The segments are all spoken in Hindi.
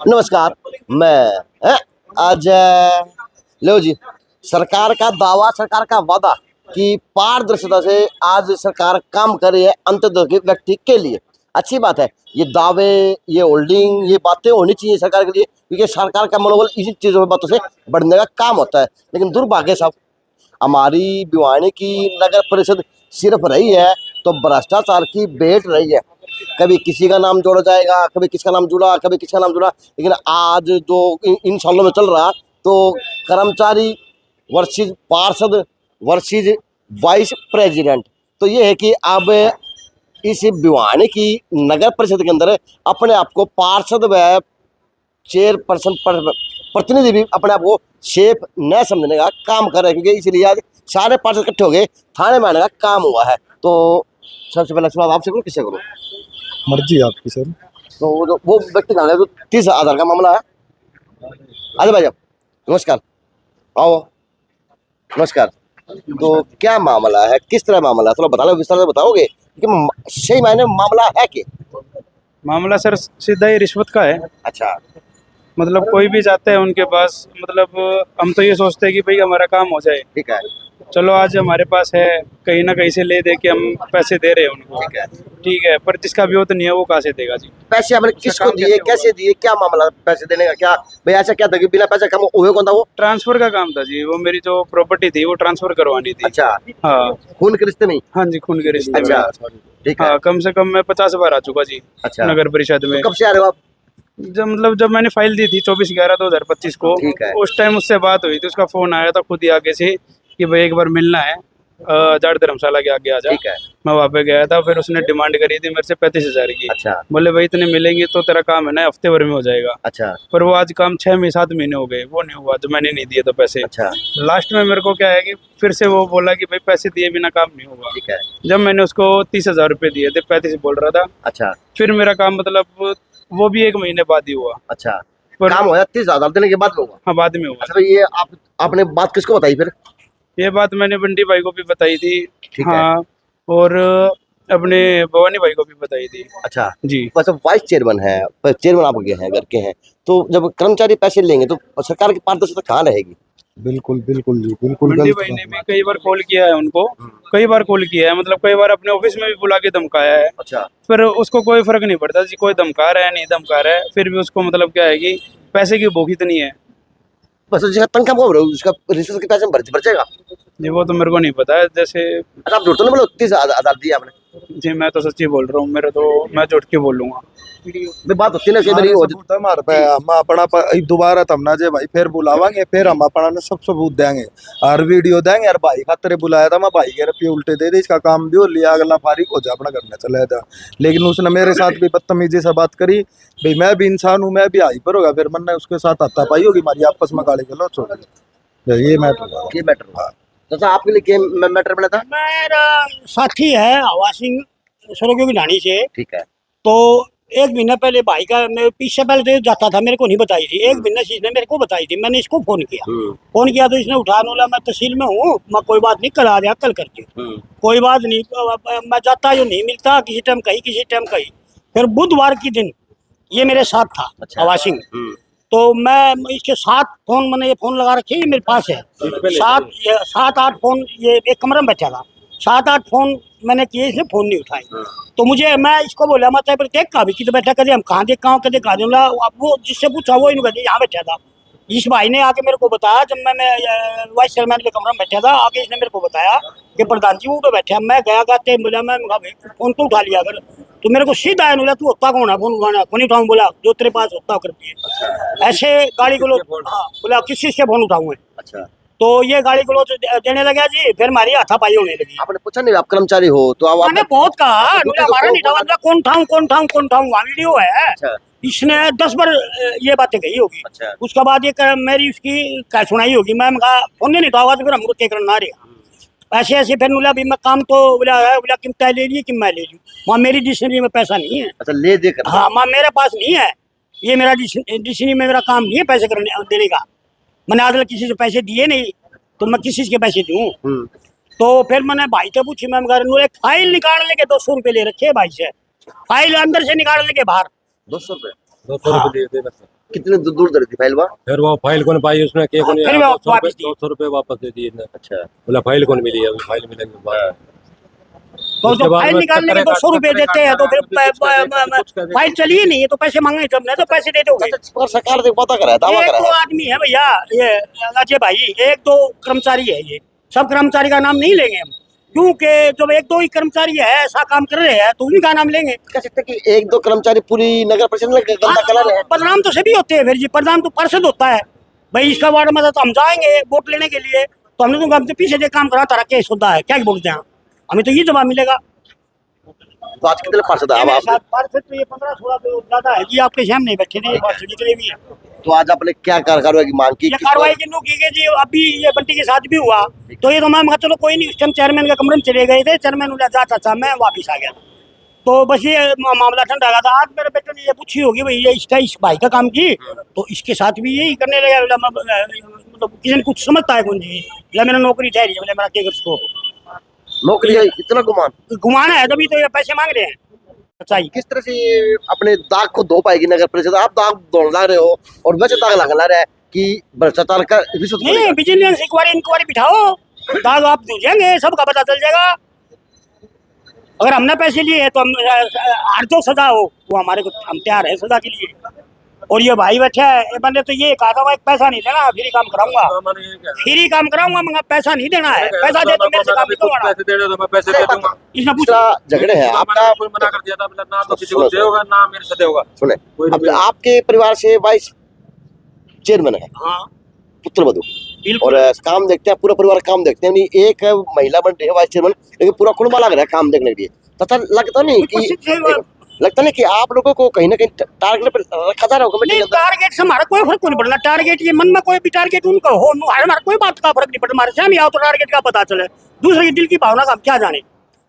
नमस्कार। आज लो जी, सरकार का दावा, सरकार का वादा कि पारदर्शिता से आज सरकार काम कर रही है अंत्योदय व्यक्ति के लिए। अच्छी बात है। ये दावे, ये होल्डिंग, ये बातें होनी चाहिए सरकार के लिए, क्योंकि सरकार का मनोबल इसी चीज़ों बातों से बढ़ने का काम होता है। लेकिन दुर्भाग्य साहब, हमारी भिवानी की नगर परिषद सिर्फ रही है तो भ्रष्टाचार की भेंट रही है। कभी किसी का नाम जोड़ा जाएगा, कभी किसका नाम जुड़ा, कभी किसका नाम जुड़ा। लेकिन आज जो इन सालों में चल रहा, तो कर्मचारी वर्सेस पार्षद वर्सेस वाइस प्रेसिडेंट, तो ये है कि अब इस भिवानी की नगर परिषद के अंदर अपने आप को पार्षद व चेयरपर्सन प्रतिनिधि भी अपने आप को सेफ न समझने का काम कर रहे हैं, क्योंकि इसलिए आज सारे पार्षद इकट्ठे हो गए, थाने में आने का काम हुआ है। तो सबसे पहले सवाल आपसे करो, किससे करो? मर्जी आपकी सर। तो वो व्यक्ति कहाँ है जो 30,000 का मामला है? आजा भाई, आप नमस्कार, आओ नमस्कार। तो क्या मामला है, किस तरह मामला है, थोड़ा बता लो, विस्तार से बताओगे कि सही मायने में मामला है कि? मामला सर सीधा ही रिश्वत का है। अच्छा, मतलब कोई भी जाता है उनके पास, मतलब हम तो ये सोचते हैं कि भाई हमारा काम हो जाए, ठीक है, चलो आज हमारे पास है, कहीं ना कहीं से ले दे के हम पैसे दे रहे हैं उनको, ठीक है। ठीक है, पर जिसका विरोध नहीं है वो कहाँ से देगा जी? पैसे आपने किसको दिए, कैसे दिए, क्या मामला पैसे देने का? क्या भाई ऐसा क्या था कि बिना पैसे कम हुए कौन था वो? ट्रांसफर का काम था जी, वो मेरी जो प्रॉपर्टी थी वो ट्रांसफर करवानी थी। अच्छा, हाँ खून के रिश्ते में? हाँ जी, खून के रिश्ते में। अच्छा, ठीक है। हाँ, कम से कम मैं 50 बार आ चुका जी अच्छा, नगर परिषद में। तो कब से आ रहे हो आप? जब मैंने फाइल दी थी 24/11/2025 को, ठीक है। उस टाइम उससे बात हुई थी, उसका फोन आया था खुद ही आगे से कि भाई एक बार मिलना है, जाट धर्मशाला के आगे आ जा। ठीक है। मैं वहाँ पे गया था, फिर उसने डिमांड करी थी मेरे से 35,000 की। अच्छा, बोले भाई इतने मिलेंगे तो तेरा काम है ना हफ्ते भर में हो जाएगा। अच्छा, पर वो आज काम 6-7 महीने हो गए, वो नहीं हुआ, तो मैंने नहीं दिए तो पैसे। अच्छा, लास्ट में मेरे को क्या है कि फिर से वो बोला कि भाई पैसे दिए बिना काम नहीं होगा। ठीक है। जब मैंने उसको 30,000 रुपये दिए थे, 35 बोल रहा था, अच्छा, फिर मेरा काम मतलब वो भी 1 महीने बाद ही हुआ। अच्छा, पर काम होया 30,000 देने के बाद में हुआ? हाँ, बाद में हुआ। अच्छा, तो ये आपने बात किसको बताई फिर? ये बात मैंने बंटी भाई को भी बताई थी। ठीक है। हाँ, और अपने भवानी भाई को भी बताई थी अच्छा जी। बस, अब वाइस चेयरमैन है, चेयरमैन आप गए हैं, घर के हैं, तो जब कर्मचारी पैसे लेंगे तो सरकार की पारदर्शिता कहाँ रहेगी? बिल्कुल बिल्कुल जी, बिल्कुल बंटी गलत भाई ने बात। भी कई बार कॉल किया है उनको, कई बार कॉल किया है, मतलब कई बार अपने ऑफिस में भी बुला के धमकाया है। अच्छा, पर उसको कोई फर्क नहीं पड़ता जी, कोई धमका रहा है नहीं धमका रहा है, फिर भी उसको मतलब क्या है कि पैसे की भूख इतनी है। बस जिसका तनख्वाह वो उसका रिश्वत के पैसे भर जाएगा। जी वो तो मेरे को नहीं पता है। जैसे अच्छा, आप झूठ तो नहीं बोलो, 30,000 दिए आपने? जी मैं तो सच्ची बोल रहा हूँ, मैं झूठ के बोलूंगा। भाई बात होती है ना, कई बार ये हो सबूत है हमारे पे, हम अपना दोबारा तब ना जे भाई फिर बुलावांगे, फिर हम अपना ना सब सबूत देंगे और वीडियो देंगे। यार भाई खातिर बुलाया था, मैं भाई के रुपये उल्टे दे दे, इसका काम भी हो लिया, अगला फारिग हो जा, अपना करने चला था। लेकिन उसने मेरे साथ भी बदतमीजी से बात करी। भाई मैं भी इंसान हूँ, मैं भी हाइपर होगा, फिर मैंने उसके साथ हाथापाई होगी हमारी आपस में, गाली गलौज होगी, ये मैटर हुआ। तो आपके लिए क्या मैटर बना था? मेरा साथी है हवा सिंह सरोगियों की ढाणी से। ठीक है। तो 1 महीना पहले भाई का, मैं पीछे पहले तो जाता था, मेरे को नहीं बताई थी। 1 महीना से इसने मेरे को बताई थी, मैंने इसको फोन किया तो इसने उठा बोला मैं तहसील में हूँ, मैं कोई बात नहीं, कल आ गया, कल करती हूँ, कोई बात नहीं। मैं जाता जो नहीं मिलता, किसी टाइम कहीं। फिर बुधवार के दिन ये मेरे साथ था। अच्छा। हवा सिंह। तो मैं इसके 7 फोन, मैंने ये फोन लगा रखे, ये मेरे पास है 7-8 फोन, ये एक कमरे में बैठा था, 7-8 फोन मैंने किए, इसने फोन नहीं उठाए। तो मैं इसको बोला मैं पर देख कहा भी कि तो बैठा, कदे हम कहाँ देख कहाँ कदे कहा दूंगा। अब वो जिससे पूछा वो इन्होंने यहाँ बैठा था। इस भाई ने आके मेरे को बताया, जब मैं वाइस चेयरमैन के कमरे में बैठा था, आके इसने मेरे को बताया कि प्रधान जी वो तो बैठे। मैं गया गाते बोला, मैं फोन तो उठा लिया अगर, तो मेरे को सीधा आया, बोला तू होता कौन है फोन उठाना? फोन उठाऊँ? बोला जो तेरे पास होता करती है। ऐसे गाड़ी को हाँ, बोला किस चीज से फोन उठाऊँ? अच्छा, तो ये गाड़ी को देने लगा जी, फिर हमारी हाथापाई होने लगी। आपने पूछा नहीं आप कर्मचारी हो तो आप? मैंने बहुत कहा, हमारा नहीं था, कौन ठाऊं, वहाँ वीडियो है। अच्छा, इसने 10 बार ये बातें कही होगी। अच्छा, उसके बाद ये मेरी उसकी क्या सुनाई होगी। मैं कहा फोन नहीं उठाऊंगा तो फिर हमको क्या करना रहेगा। ऐसे फिर बोला भी मैं काम तो बोला कि तय ले लिए कि मैं ले लूँ, वहाँ मेरी डिक्शनरी में पैसा नहीं है। अच्छा, ले दे कर? हाँ, वहाँ मेरे पास नहीं है, ये मेरा डिक्शनरी में मेरा काम नहीं है पैसे देने का। मैंने आज तक किसी से पैसे दिए नहीं, तो मैं किसी के पैसे दूँ? तो फिर मैंने भाई से पूछी, मैं एक फाइल निकाल लेके 200 रुपये ले रखे भाई से, फाइल अंदर से निकाल लेके बाहर 200 रुपये? 200 रुपये दे कितने दूर दर थी फाइल वहाँ? फिर वो फाइल कौन पाई उसने के कौन फिर वो वापस दी। 200 रुपए वापस दे दिए इसने। अच्छा, बोला फाइल कौन मिली, अभी फाइल मिलेंगे बाद। तो उसके जो बाद फाइल में निकालने के चक्कर 200 रुपए काट- देते हैं तो फिर कुछ कर देगा। फाइल चली ही नहीं है तो पैसे मांगे जब नहीं तो पैसे दे दोगे। पर सरकार ने पता करा है, दावा एक करा दो है। आदमी है भैया, ये अजय भाई, एक दो कर्मचारी है, ये सब कर्मचारी का नाम नहीं लेंगे हम, क्योंकि जब एक दो ही कर्मचारी है ऐसा काम कर रहे हैं तो उनका नाम लेंगे। कह सकते हैं कि एक दो कर्मचारी पूरी नगर परिषद में गंदा कलर है। बदनाम तो सभी होते हैं फिर जी, बदनाम तो पार्षद होता है भाई, इसका वार्ड में तो हम जाएंगे वोट लेने के लिए तो हमने तो हमसे पीछे से काम करा तारा केस होता है, क्या बोलते हैं, हमें तो ये जवाब मिलेगा। तो आज कितने पार्षद है? अब आप पार्षद तो ये 15-16 तो ज्यादा है जी, आपके सामने बैठे थे पार्षद जितने भी हैं। तो आज आपने क्या कार्रवाई की मांग की? ये कार्रवाई किन्नू की गई जी, अभी ये बंटी के साथ भी हुआ तो ये तो मैं कहा चलो कोई नहीं, उस टाइम चेयरमैन के कमरे में चले गए थे, चेयरमैन ने जा चाचा मैं वापिस आ गया, तो बस ये मामला ठंडा गया था। आज मेरे बेटे ने ये पूछी होगी भाई ये इसका इस भाई का काम की तो इसके साथ भी यही करने लगा, मतलब किसी ने कुछ समझता है कौन जी, बोला मेरा नौकरी ठहरी है, बोले मेरा क्या कर नौकरी है, इतना गुमान घुमाना है तभी तो ये पैसे मांग रहे हैं। सच्चाई किस तरह से ये अपने दाग को धो पाएगी नगर परिषद? आप दाग धोने रहे हो और वैसे दाग लगा रहा है कि भ्रष्टाचार का रिश्वत नहीं, विजिलेंस इंक्वायरी बिठाओ, दाग आप दे जाएंगे, सबका पता चल जाएगा। अगर हमने पैसे लिए हैं तो हम हर जो सजा हो वो हमारे को, हम तैयार है सजा के लिए। और ये भाई बैठा है, ये बंदे तो ये कहा था भाई पैसा नहीं देना, फ्री काम कराऊंगा, फ्री काम कराऊंगा, मगर पैसा नहीं देना है, पैसा दे तो मेरे से काम नहीं करवाना। पैसे दे दो तो मैं पैसे दे दूंगा। इसने पूछा झगड़े हैं आपका, कोई मना कर दिया था, बोला ना तो किसी को देगा ना मेरे से देगा। सुने कोई अब नहीं। आपके परिवार से वाइस चेयरमैन है, हाँ पुत्र वधु, बिल्कुल। और काम देखते हैं, पूरा परिवार काम देखते हैं, नहीं एक महिला बन रही है वाइस चेयरमैन, लेकिन पूरा कुटुंब लग रहा है काम देखने के लिए। तथा लगता नहीं कि आप लोगों को कहीं ना कहीं टारगेट पे रखा जा रहा होगा? नहीं, टारगेट से हमारा कोई फर्क नहीं पड़ना, टारगेट ये मन में कोई भी टारगेट उनका हो, हमारा कोई बात का फर्क नहीं पड़ता, हमारे सामने आओ तो टारगेट का पता चले, दूसरे की दिल की भावना का हम क्या जाने।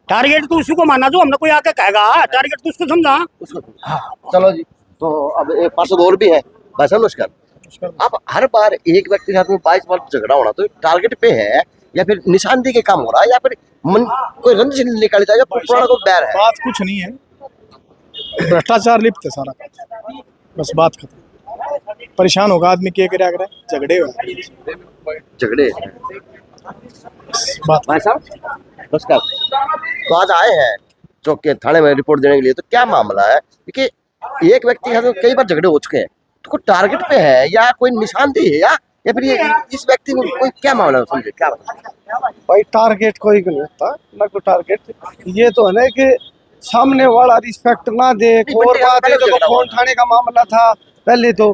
टारगेट तो उसी को मानना जो हमने कोई आके कहेगा, टारगेट तो उसको समझा। चलो जी, तो अब एक पार्षद और भी है, भाई साहब नमस्कार। अब हर बार एक व्यक्ति के साथ में 22 बार झगड़ा होना तो टारगेट पे है या फिर निशानदेही के काम हो रहा है या फिर मन कोई रंजिश निकाली जाए या पुराना कोई बैर है? बात कुछ नहीं है, भ्रष्टाचार लिप्त है सारा काम, बस बात खत्म। परेशान होगा आदमी, क्या करे अगर झगड़े हुए झगड़े बात। भाई साहब नमस्कार। तो आज आए हैं चौक के थाने में रिपोर्ट देने के लिए, तो क्या मामला है? क्योंकि एक व्यक्ति के साथ में कई बार झगड़े हो चुके हैं, तो कोई टारगेट पे है या कोई निशानदेही है या फिर ये इस व्यक्ति को कोई क्या मामला है, समझे क्या? भाई टारगेट कोई नहीं होता ना, कोई टारगेट ये तो है ना कि सामने वाला रिस्पेक्ट ना दे। और बात है देखो, फोन उठाने का मामला था पहले, तो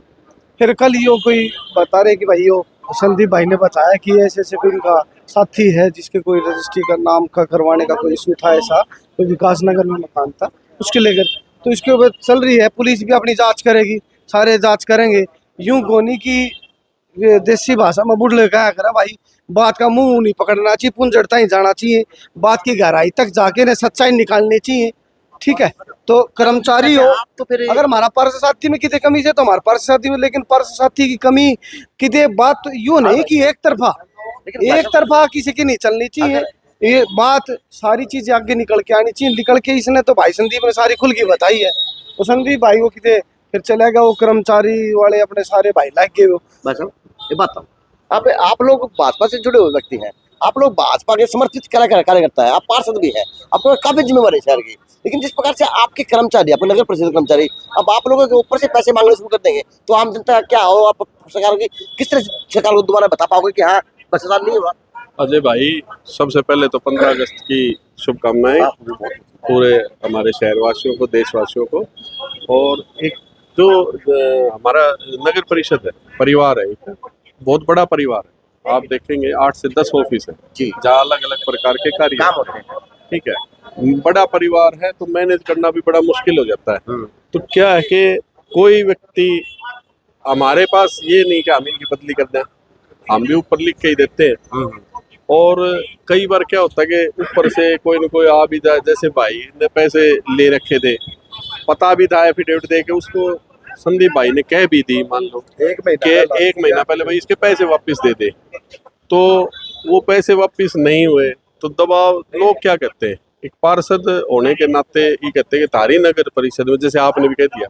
फिर कल यो कोई बता रहे कि भाई यो संदीप भाई ने बताया कि ऐसे ऐसे कोई इनका साथी है जिसके कोई रजिस्ट्री का नाम का करवाने का कोई इशू था, ऐसा कोई विकास नगर में मकान था उसके लेकर, तो इसके ऊपर चल रही है, पुलिस भी अपनी जांच करेगी, सारे जांच करेंगे। यूं कोनी की ये देसी भाषा में बुढ़ क्या करा भाई, बात का मुंह नहीं पकड़ना चाहिए, पुंजड़ता ही जाना चाहिए, बात की गहराई तक जाके ने सच्चाई निकालनी चाहिए, ठीक है। तो कर्मचारी हो तो फिर अगर हमारा पर्स साथी में कितने कमी है तो हमारा पर्स साथी में, लेकिन पर्स साथी की कमी कितने बात तो यूं नहीं कि एक तरफा किसी की नहीं चलनी चाहिए, ये बात सारी चीजें आगे निकल के आनी चाहिए। निकल के इसने तो भाई संदीप ने सारी खुल की बताई है, तो संदीप भाई वो कितने फिर चले गया, वो कर्मचारी वाले अपने सारे भाई लग गए। वो बस ये बात आप लोग भाजपा से जुड़े हुए व्यक्ति हैं, आप लोग भाजपा के समर्थित कार्यकर्ता है, आप पार्षद भी है, आपको काफी जिम्मेवारी है शहर की, लेकिन जिस प्रकार से आपके कर्मचारी, अपने नगर परिषद कर्मचारी अब आप लोगों के ऊपर से पैसे मांगने शुरू कर देंगे तो आम जनता क्या हो, आप सरकार की किस तरह सरकार को दोबारा बता पाओगे कि हाँ भ्रष्टाचार नहीं हुआ? अजय भाई, सबसे पहले तो 15 अगस्त की शुभकामनाएं पूरे हमारे शहरवासियों को, देशवासियों को। और एक जो हमारा नगर परिषद है, परिवार है, एक बहुत बड़ा परिवार है, आप देखेंगे 8 से 10 ऑफिस है जहाँ अलग अलग प्रकार के कार्य काम होते हैं, ठीक है। बड़ा परिवार है तो मैनेज करना भी बड़ा मुश्किल हो जाता है। तो क्या है कि कोई व्यक्ति हमारे पास ये नहीं कि हम इनकी बदली कर दें, हम भी ऊपर लिख के ही देते हैं। और कई बार क्या होता है कि ऊपर से कोई न कोई आ भी जाए, जैसे भाई ने पैसे ले रखे थे, पता भी था एफिडेविट दे के, उसको संदीप भाई ने कह भी दी, मान लो कि 1 महीना पहले भाई इसके पैसे वापस दे दे, तो वो पैसे वापस नहीं हुए तो दबाव, लोग क्या कहते हैं एक पार्षद होने के नाते ये कहते हैं कि तारी नगर परिषद में, जैसे आपने भी कह दिया,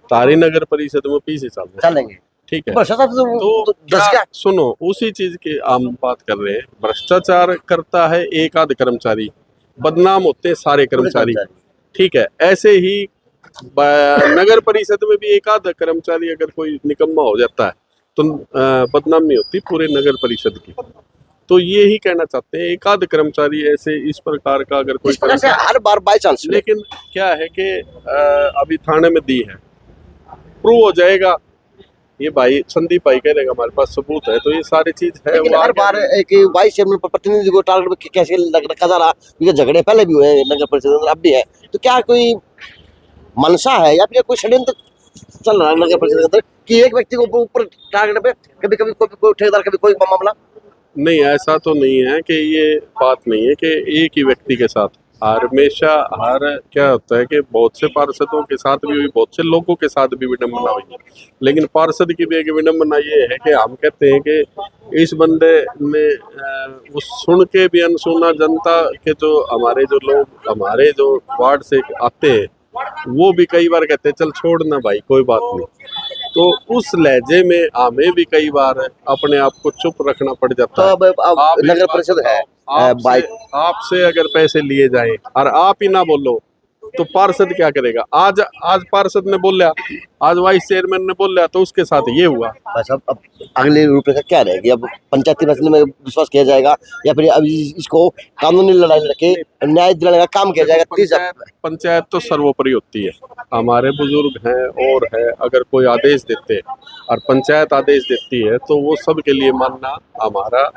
तारी नगर परिषद में पीछे चल रहे हैं, चलेंगे ठीक है। भ्रष्टाचार तो दस क्या सुनो, उसी चीज की हम बात कर रहे हैं। भ्रष्टाचार करता है एक आध कर्मचारी, बदनाम होते हैं सारे कर्मचारी, ठीक है। ऐसे ही नगर परिषद में भी एक आध कर्मचारी अगर कोई निकम्मा हो जाता है तो बदनामी होती पूरे नगर परिषद की। तो ये ही कहना चाहते हैं, एक आध कर्मचारी ऐसे इस प्रकार का अगर कोई इस प्रकार से हर बार बाई चांस लेकिन क्या है कि अभी थाने में दी है, प्रूव हो जाएगा, ये भाई संदीप भाई कह देगा हमारे पास सबूत है, तो ये सारी चीज है। लेकिन हर बार एक वाइस चेयरमैन प्रतिनिधि को टारगेट कैसे रखा जा रहा, क्योंकि झगड़े पहले भी हुए हैं नगर परिषद में, अब भी है, तो क्या कोई मनसा है या फिर कोई षड्यंत्र चल रहा है नगर परिषद के अंदर कि एक व्यक्ति को ऊपर टारगेट पे, कभी कभी कोई ठेकेदार, कभी कोई मामला? नहीं, ऐसा तो नहीं है कि ये बात नहीं है कि एक ही व्यक्ति के साथ, हमेशा हर क्या होता है कि बहुत से पार्षदों के साथ भी हुई, बहुत से लोगों के साथ भी विडम्बना हुई है। लेकिन पार्षद की भी एक विडम्बना ये है कि हम कहते हैं कि इस बंदे ने वो सुन के भी अनसुना जनता के जो हमारे जो लोग हमारे जो वार्ड से आते हैं वो भी कई बार कहते हैं चल छोड़ना भाई कोई बात नहीं, तो उस लहजे में हमें भी कई बार अपने आप को चुप रखना पड़ तो जाता है। अब आप एक नगर बात परिषद है आपसे आपसे अगर पैसे लिए जाए और आप ही ना बोलो तो पार्षद क्या करेगा? आज पार्षद ने बोला, आज वाइस चेयरमैन ने बोला, तो उसके साथ ये हुआ। बस अब अगली रूपरेखा क्या रहेगी? अब पंचायती फैसले में विश्वास किया जाएगा या फिर अब इसको कानूनी लड़ाई लड़के न्याय दिलाने का काम किया जाएगा? पंचायत तो सर्वोपरि होती है, हमारे बुजुर्ग हैं और है, अगर कोई आदेश देते हैं और पंचायत आदेश देती है तो वो सबके लिए मानना हमारा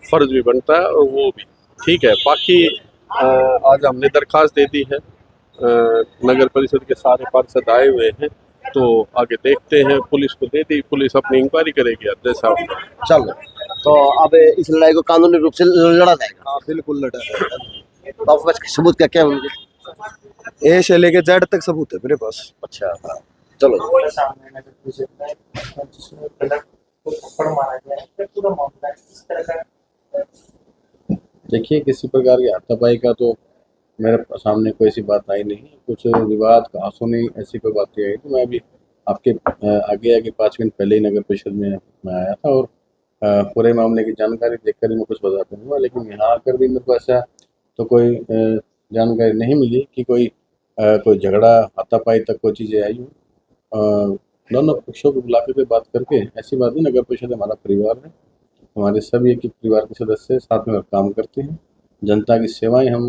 फर्ज भी बनता है और वो भी ठीक है। बाकी आज हमने दरखास्त दे दी है, नगर परिषद के सारे पार्षद आए हुए हैं, तो आगे देखते हैं। पुलिस को दे दी, पुलिस अपनी इंक्वायरी करेगी जैसा। चल, तो अब इस लड़ाई को कानूनी रूप से लड़ा जाएगा? हाँ बिल्कुल लड़ा है। तो आपके पास सबूत क्या क्या होंगे? ए से लेके जेड तक सबूत है मेरे पास। अच्छा, चलो। देखिए, किसी प्रकार की हाथापाई का तो मेरे सामने कोई ऐसी बात आई नहीं। कुछ विवाद कहा सुनी ऐसी कोई बातें आई तो मैं अभी आपके आगे 5 मिनट पहले ही नगर परिषद में मैं आया था और पूरे मामले की जानकारी देखकर ही मैं कुछ बता पाऊँगा। लेकिन यहाँ आकर भी मेरे को ऐसा तो कोई जानकारी नहीं मिली कि कोई झगड़ा हाथापाई तक कोई चीज़ें आई हूँ। दोनों पक्षों को बुला के बात करके ऐसी बात नहीं, नगर परिषद हमारा परिवार है, हमारे सभी एक परिवार के सदस्य साथ में काम करते हैं। जनता की सेवाएं हम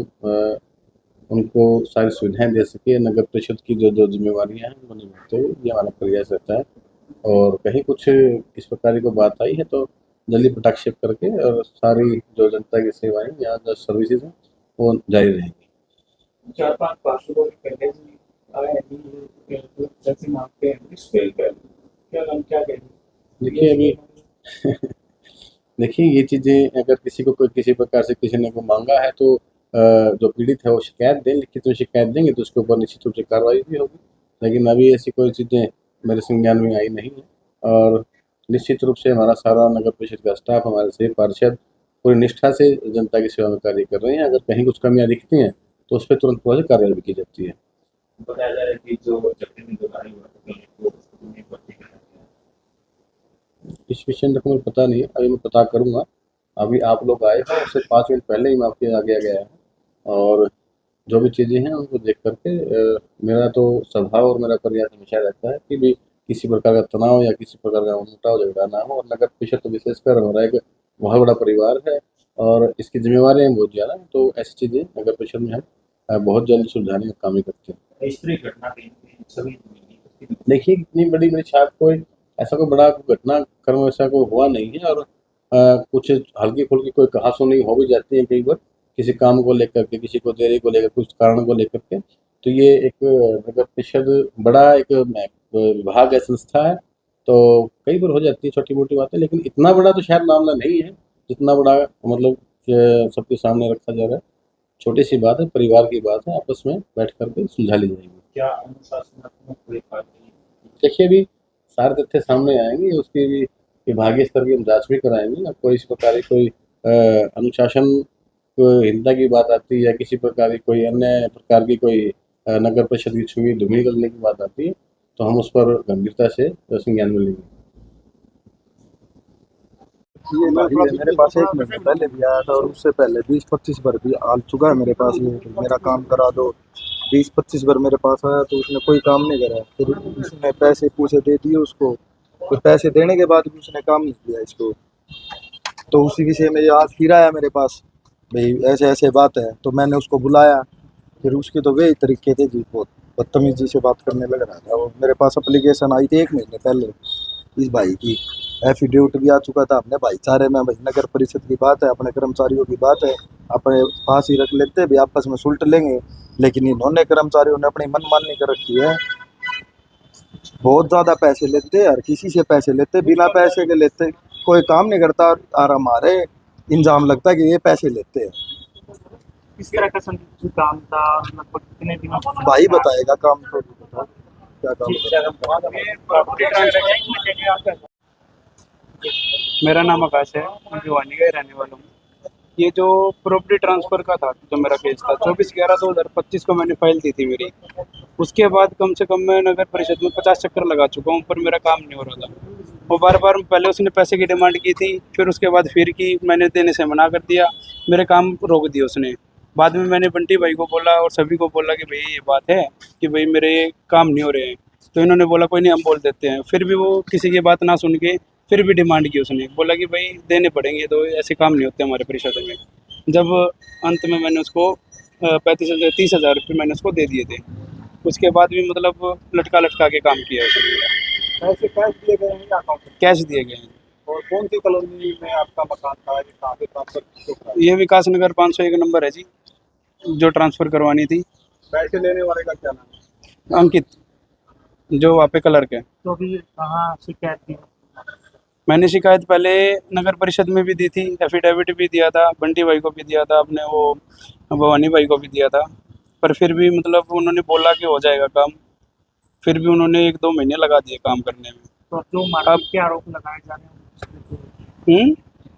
उनको सारी सुविधाएं दे सके, नगर परिषद की जो जिम्मेवारियां हैं वो निभाते हुए ये हमारा प्रयास रहता है। और कहीं कुछ इस प्रकार की बात आई है तो जल्दी पटाक्षेप करके और सारी जो जनता की सेवाएं या जो सर्विसेज हैं वो जारी रहेंगी। 4-5 पार्षदों के पहले भी आए हैं, जैसे मांगते हैं इस पे क्या कहेंगे? देखिए अभी देखिए ये चीज़ें अगर किसी को कोई किसी प्रकार से किसी ने को मांगा है तो जो पीड़ित है वो शिकायत दें, लिखित में शिकायत देंगे तो उसके ऊपर निश्चित रूप से कार्रवाई भी होगी। लेकिन अभी ऐसी कोई चीज़ें मेरे संज्ञान में आई नहीं है और निश्चित रूप से हमारा सारा नगर परिषद का स्टाफ, हमारे सभी पार्षद पूरी निष्ठा से जनता की सेवा में कार्य कर रहे हैं। अगर कहीं कुछ कमियाँ दिखती हैं तो उस पर तुरंत पूरी कार्रवाई भी की जाती है। बताया जा रहा है कि जो इस विषय में मुझे पता नहीं है, अभी मैं पता करूंगा। अभी आप लोग आए हैं, उससे 5 मिनट पहले ही मैं आपके आगे गया हूँ और जो भी चीज़ें हैं उनको देख करके मेरा तो स्वभाव और मेरा प्रयास हमेशा रहता है कि भी किसी प्रकार का तनाव या किसी प्रकार का उनटाव झगड़ा ना हो। और नगर परिषद तो विशेषकर हमारा एक बहुत बड़ा परिवार है और इसकी जिम्मेवारियाँ बहुत ज़्यादा हैं, तो ऐसी चीज़ें नगर परिषद में हम बहुत जल्द सुलझाने का काम ही करते हैं। इस तरह घटना सभी देखिए इतनी बड़ी मेरी छाप कोई ऐसा कोई बड़ा घटनाक्रम ऐसा कोई हुआ नहीं है और कुछ हल्की फुल्की कोई कहासुनी हो भी जाती है कई बार किसी काम को लेकर के, किसी को देरी को लेकर, कुछ कारण को लेकर के। तो ये एक नगर परिषद बड़ा एक विभाग है, संस्था है, तो कई बार हो जाती है छोटी मोटी बातें, लेकिन इतना बड़ा तो शायद मामला नहीं है जितना बड़ा मतलब सबके सामने रखा जा रहा है। छोटी सी बात है, परिवार की बात है, आपस में बैठ करके सुलझा ली जाएगी। क्या अनुशासनात्मक कोई कार्रवाई? देखिए अभी सारे तथ्य सामने आएंगे, उसकी भी विभागीय स्तर की हम जांच भी कराएंगे। कोई इस प्रकार की कोई अनुशासन कोई हिंसा की बात आती है या किसी प्रकार की कोई अन्य प्रकार की कोई नगर परिषद की छवि धूमिल करने की बात आती है तो हम उस पर गंभीरता से संज्ञान में लेंगे। ये मेरे पास 1 महीने पहले भी आया था और उससे पहले 20-25 बार भी आ चुका है मेरे पास। ये मेरा काम करा दो 20-25 बार मेरे पास आया तो उसने कोई काम नहीं करा। फिर उसने पैसे पूछे दे दिए उसको, तो पैसे देने के बाद भी उसने काम नहीं किया इसको। तो उसी विषय में ये आज फिर आया मेरे पास, भाई ऐसे ऐसे बात है। तो मैंने उसको बुलाया, फिर उसके तो वही तरीके थे जी, बहुत बदतमीजी से बात करने लग रहा था। और मेरे पास एप्लीकेशन आई थी 1 महीने पहले इस भाई की, एफिडेविट भी आ चुका था अपने भाईचारे में। भाई नगर परिषद की बात है, अपने कर्मचारियों की बात है, अपने पास ही रख लेते भी आपस में सुलट लेंगे। लेकिन इन्होंने कर्मचारियों ने अपनी मनमानी कर रखी है, बहुत ज़्यादा पैसे लेते, हर किसी से पैसे लेते, बिना पैसे के लेते, कोई काम नहीं करता और हमारे इंजाम लगता है कि ये पैसे लेते हैं। किस तरह का काम था, लगभग कितने दिनों भाई बताएगा काम तो, क्या काम मेरा नाम आकाश है, मैं भिवानी का ही रहने वाला हूँ। ये जो प्रॉपर्टी ट्रांसफ़र का था, जो मेरा केस था 24/11/2025 को मैंने फाइल दी थी मेरी। उसके बाद कम से कम मैं नगर परिषद में 50 चक्कर लगा चुका हूँ, पर मेरा काम नहीं हो रहा था। वो बार बार पहले उसने पैसे की डिमांड की थी, फिर उसके बाद फिर की, मैंने देने से मना कर दिया, मेरे काम रोक दिए उसने। बाद में मैंने बंटी भाई को बोला और सभी को बोला कि भाई ये बात है कि भाई मेरे काम नहीं हो रहे हैं। तो इन्होंने बोला कोई नहीं, हम बोल देते हैं। फिर भी वो किसी की बात ना सुन के फिर भी डिमांड की उसने, बोला कि भाई देने पड़ेंगे, तो ऐसे काम नहीं होते हमारे परिषद में। जब अंत में मैंने उसको 30,000 रुपये मैंने उसको दे दिए थे। उसके बाद भी मतलब लटका के काम किया उसने। पैसे कैश दिए गए हैं या अकाउंट? कैश दिए गए हैं। और कौन सी कॉलोनी में आपका मकान था, ये कहाँ पे ट्रांसफर? ये विकास नगर 501 नंबर है जी, जो ट्रांसफ़र करवानी थी। पैसे लेने वाले का क्या नाम है? अंकित, जो वहाँ पे क्लर्क है। तो भी कहाँ शिकायत की? मैंने शिकायत पहले नगर परिषद में भी दी थी, एफिडेविट भी दिया था, बंटी भाई को भी दिया था, अपने वो भवानी भाई को भी दिया था, पर फिर भी मतलब उन्होंने बोला कि हो जाएगा काम। फिर भी उन्होंने 1-2 महीने लगा दिए काम करने में। तो जो मारपीट के आरोप लगाए जा रहे हैं,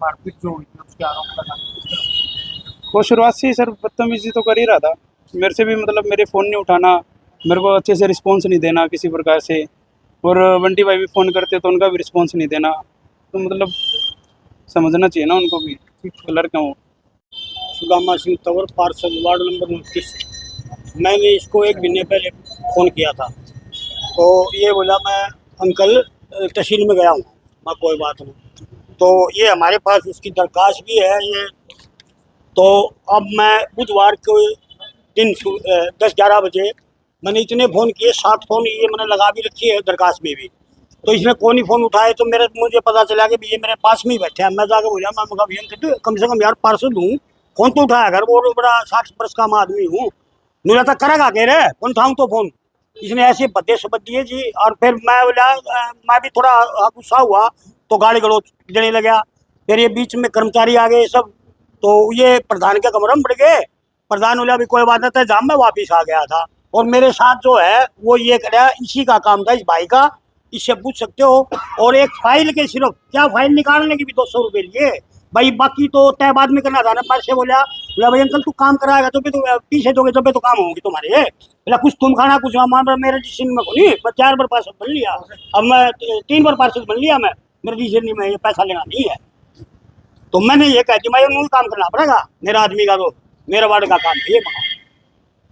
मारपीट जो हुई थी उसके आरोप लगाए, वो शुरुआत से ही सर बदतमीजी तो कर ही रहा था मेरे से भी, मतलब मेरे फ़ोन नहीं उठाना, मेरे को अच्छे से रिस्पॉन्स नहीं देना किसी प्रकार से, और बंटी भाई भी फ़ोन करते तो उनका भी रिस्पॉन्स नहीं देना। तो मतलब समझना चाहिए ना उनको भी, क्लर्क है वो। सुदामा सिंह तंवर, पार्षद, वार्ड नंबर 29। मैंने इसको 1 महीने पहले फ़ोन किया था, तो ये बोला मैं अंकल तहसील में गया हूँ। मैं कोई बात नहीं, तो ये हमारे पास उसकी दरख्वास्त भी है ये। तो अब मैं बुधवार को दिन 10-11 बजे मैंने इतने फ़ोन किए, 7 फ़ोन ये मैंने लगा भी रखी है दरख्वास्त में भी, तो इसने कौन ही फ़ोन उठाए। तो मुझे पता चला कि ये मेरे पास में ही बैठे हैं। मैं जाकर बोला, मैं मगा भैया तो कम से कम यार पार्षद हूँ, फ़ोन तो उठाया घर, वो बड़ा 60 वर्ष का आदमी हूँ, मुझे तो करेगा कह रहे कौन उठाऊँ तो फ़ोन। इसने ऐसे बद्दे शब्द दिए जी। और फिर मैं बोला, मैं भी थोड़ा गुस्सा हुआ तो गाली गलौज देने लगा। फिर ये बीच में कर्मचारी आ गए सब, तो ये प्रधान के कमरे में बढ़ गए। प्रधान बोला भी कोई बात नहीं, जाम में वापिस आ गया था। और मेरे साथ जो है वो ये करा, इसी का काम था, इस भाई का, इससे पूछ सकते हो। और एक फाइल के सिर्फ क्या फाइल निकालने की भी 200 रुपये लिए भाई, बाकी तो तय बाद में करना था ना। पैसे बोला भाई अंकल तू काम कराएगा तो भी तो पीछे दोगे तो भी तो काम होंगे तुम्हारे। बोला कुछ तुम खाना कुछ हमारा, मेरे डिसीजन में को नहीं। मैं 4 बार पार्षद बन लिया, अब मैं 3 बार पार्षद बन लिया, मैं मेरे डिसीजन में ये पैसा लेना नहीं है। तो मैंने ये कहा कि मैं उन्हें काम करना पड़ेगा, मेरा आदमी का, तो मेरा वार्ड का काम है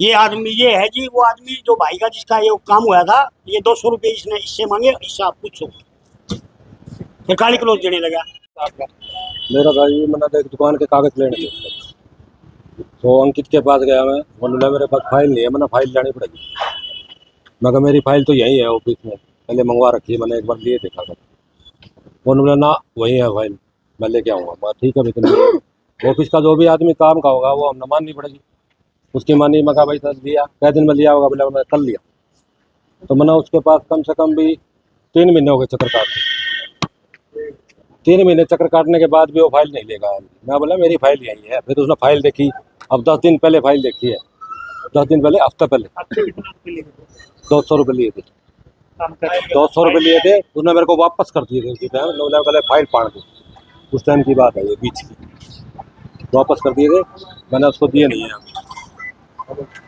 ये आदमी ये है जी। वो आदमी जो भाई का जिसका ये काम हुआ था, ये 200 रुपये इसने इससे मांगे, इससे आप पूछो। फिर गाली गलौज देने लगा। मेरा भाई मैंने एक दुकान के कागज लेने थे, तो अंकित के पास गया मैं, बोला मेरे पास फाइल नहीं है, मैंने फाइल लानी पड़ेगी। मैं कहा मेरी फाइल तो यहीं है ऑफिस में, पहले मंगवा रखी है, मैंने एक बार लिए थे कागज। बोला ना वही है फाइल, मैं लेके आऊँगा। मैं ठीक है भैया, ऑफिस का जो भी आदमी काम का होगा वो हम माननी पड़ेगी, उसकी मानी। मैं कहा भाई सर लिया, कै दिन में लिया होगा? बोला मैं कल लिया। तो मैंने उसके पास कम से कम भी 3 महीने हो गए चक्कर काटते। 3 महीने चक्कर काटने के बाद भी वो फाइल नहीं लेगा। मैं बोला मेरी फाइल यही है। फिर उसने फाइल देखी, अब 10 दिन पहले फाइल देखी है, 10 दिन पहले, हफ्ता पहले 200 रुपये लिए थे। 200 रुपये लिए थे, उसने मेरे को वापस कर दिए थे उसी टाइम। लोग फाइल फाड़ दी, उस टाइम की बात है ये, बीच की वापस कर दिए थे। मैंने उसको दिए नहीं है।